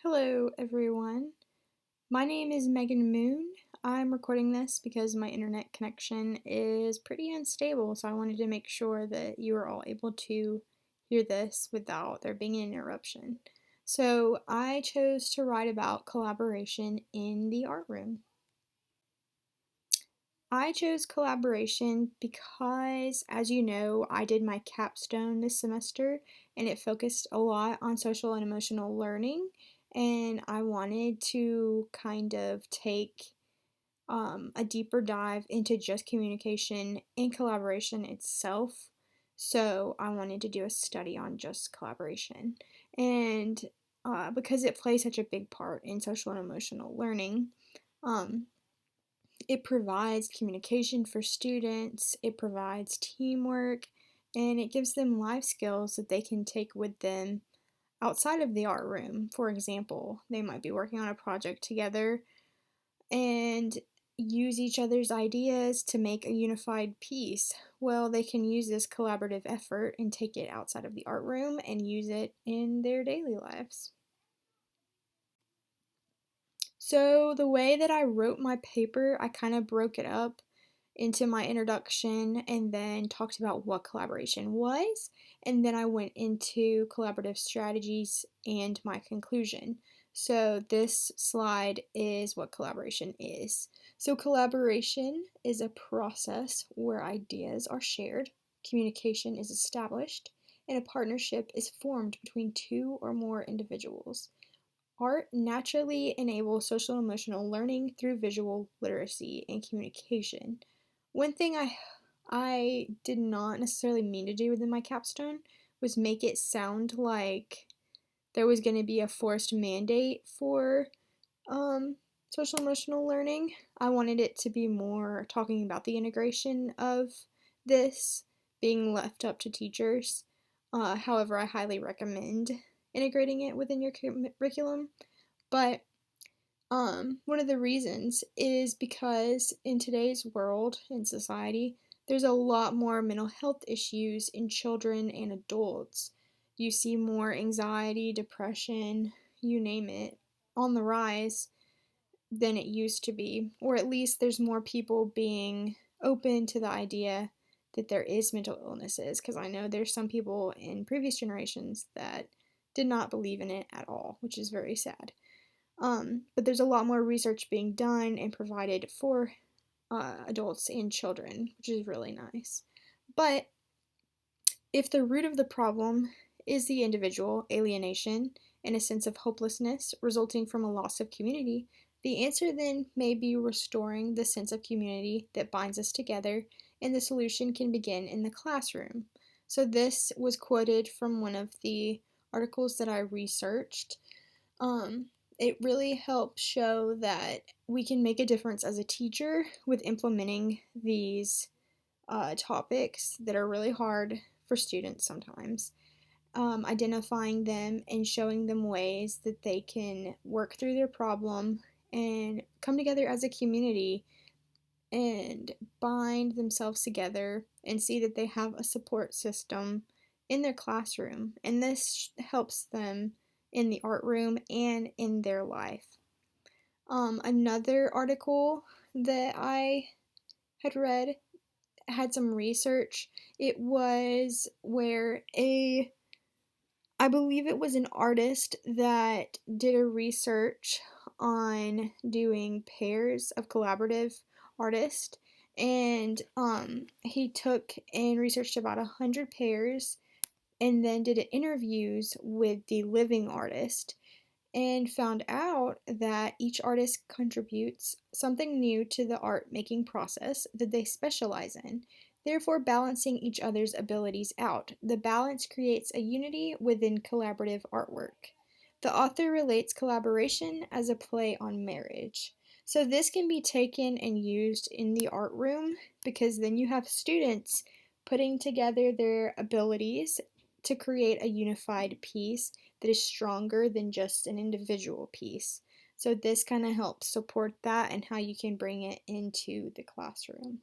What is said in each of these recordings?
Hello, everyone. My name is Megan Moon. I'm recording this because my internet connection is pretty unstable, so I wanted to make sure that you are all able to hear this without there being an interruption. So, I chose to write about collaboration in the art room. I chose collaboration because, as you know, I did my capstone this semester and it focused a lot on social and emotional learning. And I wanted to kind of take a deeper dive into just communication and collaboration itself. So I wanted to do a study on just collaboration. And because it plays such a big part in social and emotional learning, um, it provides communication for students, it provides teamwork, and it gives them life skills that they can take with them outside of the art room. For example, they might be working on a project together and use each other's ideas to make a unified piece. Well, they can use this collaborative effort and take it outside of the art room and use it in their daily lives. So, the way that I wrote my paper, I kind of broke it up into my introduction and then talked about what collaboration was, and then I went into collaborative strategies and my conclusion. So, this slide is what collaboration is. So, collaboration is a process where ideas are shared, communication is established, and a partnership is formed between two or more individuals. Art naturally enables social and emotional learning through visual literacy and communication. One thing I did not necessarily mean to do within my capstone was make it sound like there was going to be a forced mandate for um, social emotional learning. I wanted it to be more talking about the integration of this being left up to teachers. However, I highly recommend integrating it within your curriculum. But one of the reasons is because in today's world and society, there's a lot more mental health issues in children and adults. You see more anxiety, depression, you name it, on the rise than it used to be, or at least there's more people being open to the idea that there is mental illnesses, because I know there's some people in previous generations that did not believe in it at all, which is very sad. But there's a lot more research being done and provided for adults and children, which is really nice. But if the root of the problem is the individual alienation and a sense of hopelessness resulting from a loss of community, the answer then may be restoring the sense of community that binds us together, and the solution can begin in the classroom. So, this was quoted from one of the articles that I researched. Um, it really helps show that we can make a difference as a teacher with implementing these topics that are really hard for students sometimes. Identifying them and showing them ways that they can work through their problem and come together as a community and bind themselves together and see that they have a support system in their classroom. And this helps them in the art room and in their life. Another article that I had read had some research. It was where I believe it was an artist that did a research on doing pairs of collaborative artists, and he took and researched about 100 pairs and then did interviews with the living artist and found out that each artist contributes something new to the art making process that they specialize in, therefore balancing each other's abilities out. The balance creates a unity within collaborative artwork. The author relates collaboration as a play on marriage. So this can be taken and used in the art room because then you have students putting together their abilities to create a unified piece that is stronger than just an individual piece. So this kind of helps support that and how you can bring it into the classroom.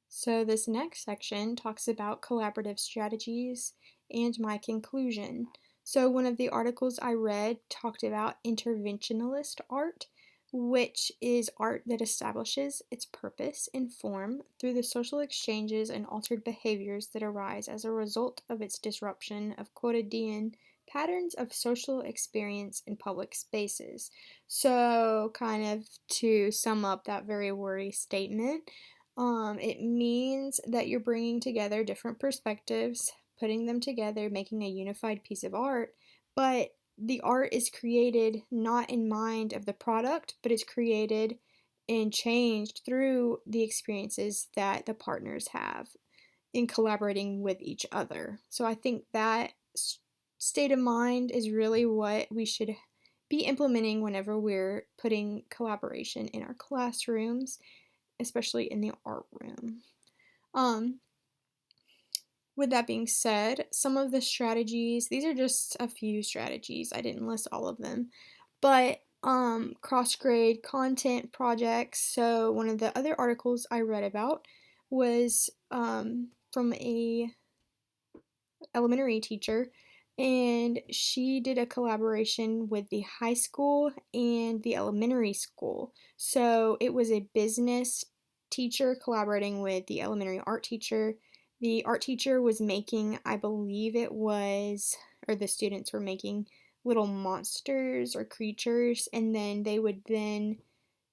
So this next section talks about collaborative strategies and my conclusion. So, one of the articles I read talked about interventionist art, which is art that establishes its purpose and form through the social exchanges and altered behaviors that arise as a result of its disruption of quotidian patterns of social experience in public spaces. So, kind of to sum up that very wordy statement, it means that you're bringing together different perspectives, putting them together, making a unified piece of art, but the art is created not in mind of the product, but it's created and changed through the experiences that the partners have in collaborating with each other. So I think that state of mind is really what we should be implementing whenever we're putting collaboration in our classrooms, especially in the art room. Um, with that being said, some of the strategies, these are just a few strategies. I didn't list all of them. But cross grade content projects. So one of the other articles I read about was from a elementary teacher, and she did a collaboration with the high school and the elementary school. So it was a business teacher collaborating with the elementary art teacher. The art teacher was making, I believe it was, or the students were making little monsters or creatures, and then they would then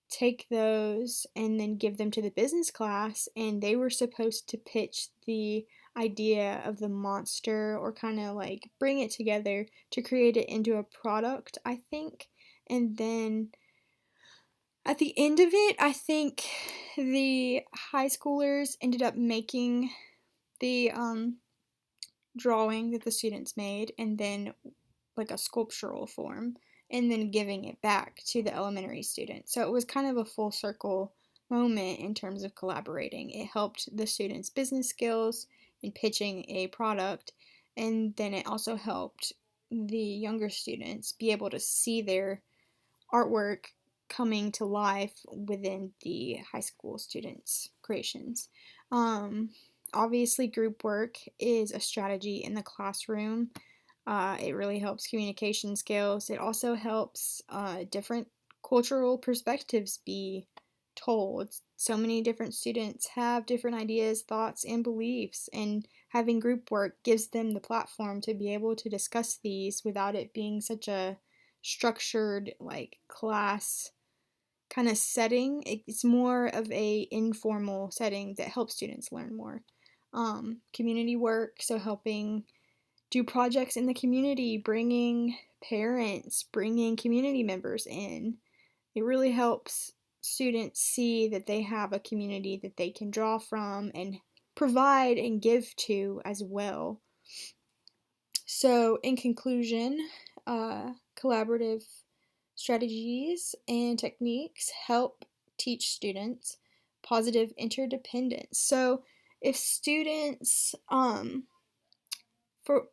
take those and then give them to the business class, and they were supposed to pitch the idea of the monster or kind of like bring it together to create it into a product, I think. And then at the end of it, I think the high schoolers ended up making the drawing that the students made and then like a sculptural form and then giving it back to the elementary students. So it was kind of a full circle moment in terms of collaborating. It helped the students' business skills in pitching a product, and then it also helped the younger students be able to see their artwork coming to life within the high school students' creations. Um, Obviously, group work is a strategy in the classroom. It really helps communication skills. It also helps different cultural perspectives be told. So many different students have different ideas, thoughts, and beliefs, and having group work gives them the platform to be able to discuss these without it being such a structured, like, class kind of setting. It's more of a informal setting that helps students learn more. Community work, so helping do projects in the community, bringing parents, bringing community members in. It really helps students see that they have a community that they can draw from and provide and give to as well. So, in conclusion, collaborative strategies and techniques help teach students positive interdependence. So, if students, for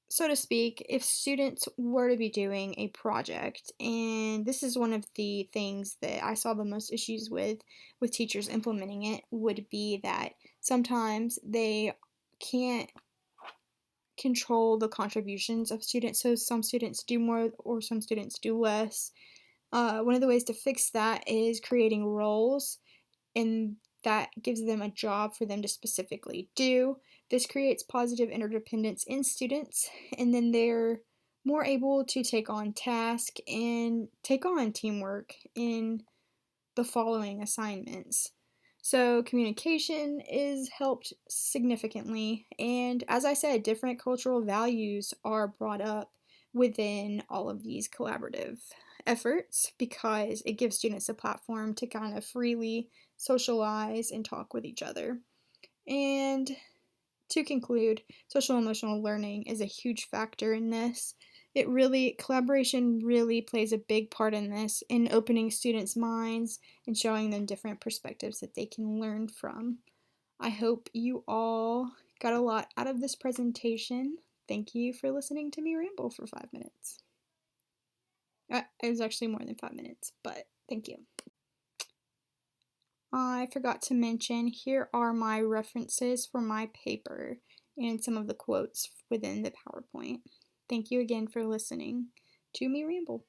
so to speak, if students were to be doing a project, and this is one of the things that I saw the most issues with teachers implementing it, would be that sometimes they can't control the contributions of students. So some students do more or some students do less. One of the ways to fix that is creating roles, and that gives them a job for them to specifically do. This creates positive interdependence in students, and then they're more able to take on tasks and take on teamwork in the following assignments. So, communication is helped significantly, and as I said, different cultural values are brought up within all of these collaborative efforts because it gives students a platform to kind of freely socialize and talk with each other. And to conclude, social emotional learning is a huge factor in this. Collaboration really plays a big part in this, in opening students' minds and showing them different perspectives that they can learn from. I hope you all got a lot out of this presentation. Thank you for listening to me ramble for 5 minutes. It was actually more than 5 minutes, but thank you. I forgot to mention, here are my references for my paper and some of the quotes within the PowerPoint. Thank you again for listening to me ramble.